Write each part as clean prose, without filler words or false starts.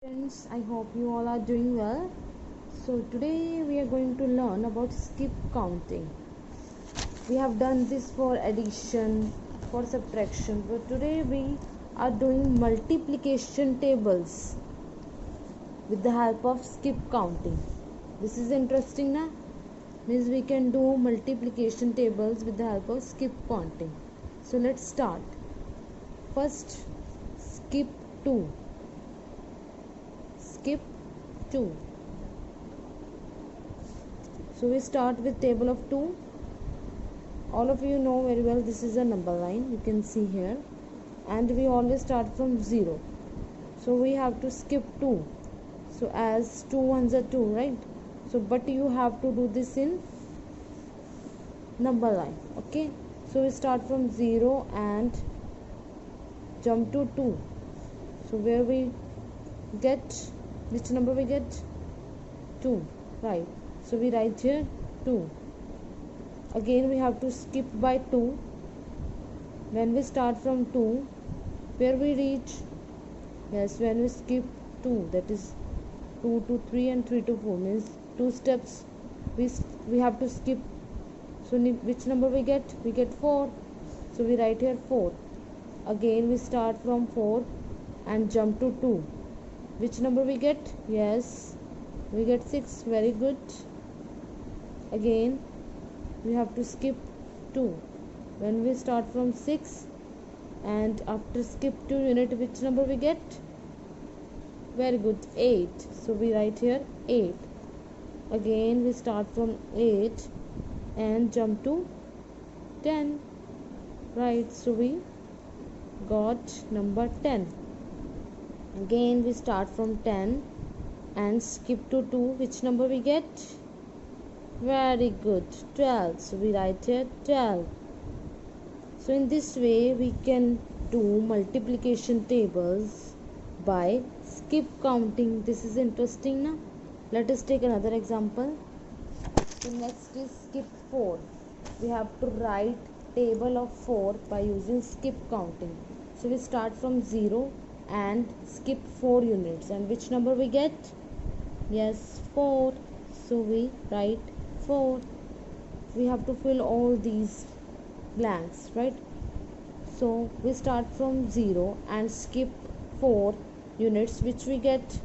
Friends, I hope you all are doing well. So today we are going to learn about skip counting. We have done this for addition, for subtraction, but today we are doing multiplication tables with the help of skip counting. This is interesting, na? Means we can do multiplication tables with the help of skip counting. So let's start. First, skip 2. Skip 2. So we start with table of 2. All of you know very well this is a number line, you can see here, and we always start from 0. So we have to skip 2. So as 2 ones are 2, right? So but you have to do this in number line. Okay, so we start from 0 and jump to 2. So where we get, which number we get? 2, right? So we write here 2. Again we have to skip by 2. When we start from 2, where we reach? Yes, when we skip 2, that is 2 to 3 and 3 to 4, means 2 steps we have to skip. So which number we get? We get 4. So we write here 4. Again we start from 4 and jump to 2. Which number we get? Yes, we get 6. Very good. Again we have to skip 2. When we start from 6 and after skip 2 unit, which number we get? Very good, 8. So we write here 8. Again we start from 8 and jump to 10, right? So we got number 10. Again we start from 10 and skip to 2. Which number we get? Very good, 12. So we write here 12. So in this way we can do multiplication tables by skip counting. This is interesting, na? Let us take another example. So next is skip 4. We have to write table of 4 by using skip counting. So we start from 0 and skip 4 units, and which number we get? Yes, 4. So we write 4. We have to fill all these blanks, right? So we start from 0 and skip 4 units, which we get?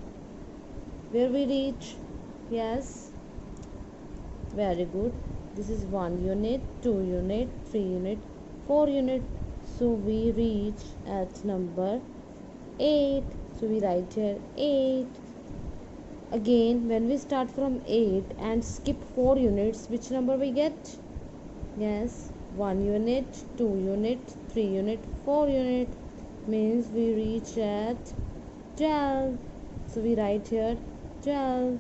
Where we reach? Yes, very good. This is 1 unit, 2 unit, 3 unit, 4 unit. So we reach at number 8. So we write here 8. Again when we start from 8 and skip 4 units, which number we get? Yes, 1 unit, 2 unit, 3 unit, 4 unit, means we reach at 12. So we write here 12.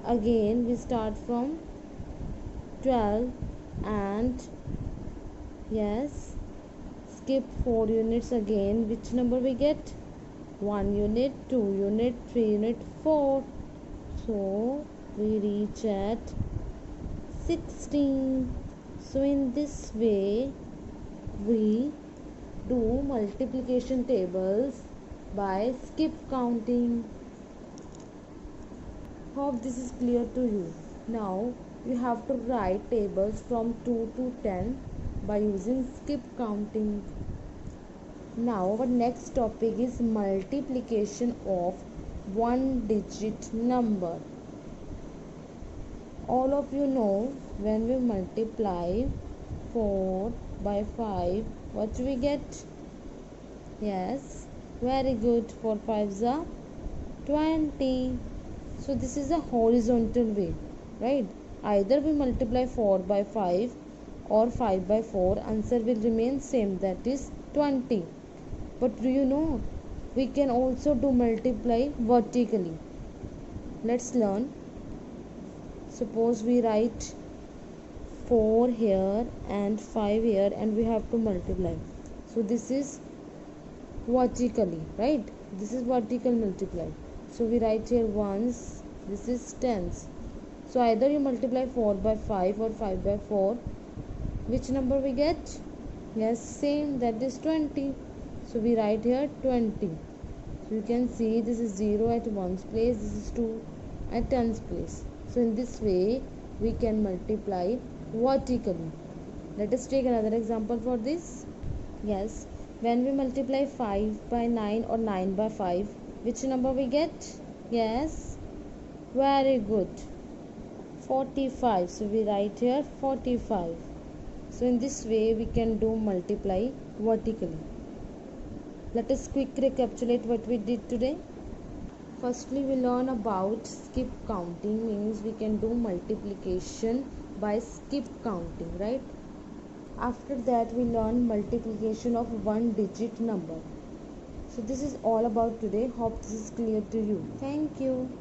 Again we start from 12 and yes, skip 4 units. Again which number we get? 1 unit, 2 unit, 3 unit, 4. So we reach at 16. So in this way we do multiplication tables by skip counting. Hope this is clear to you. Now you have to write tables from 2 to 10 by using skip counting. Now our next topic is multiplication of one digit number. All of you know, when we multiply 4 by 5, what we get? Yes, very good. 4 5s are 20. So this is a horizontal way, right? Either we multiply 4 by 5 or 5 by 4, answer will remain same, that is 20. But do you know, we can also do multiply vertically. Let's learn. Suppose we write 4 here and 5 here and we have to multiply. So this is vertically, right? This is vertical multiply. So we write here ones, this is tens. So either you multiply 4 by 5 or 5 by 4. Which number we get? Yes, same, that is 20. So we write here 20. So you can see this is 0 at 1's place, this is 2 at 10's place. So in this way we can multiply vertically. Let us take another example for this. Yes, when we multiply 5 by 9 or 9 by 5, which number we get? Yes, very good, 45. So we write here 45. So in this way we can do multiply vertically. Let us quick recapitulate what we did today. Firstly, we learn about skip counting, means we can do multiplication by skip counting, right? After that we learn multiplication of one digit number. So this is all about today. Hope this is clear to you. Thank you.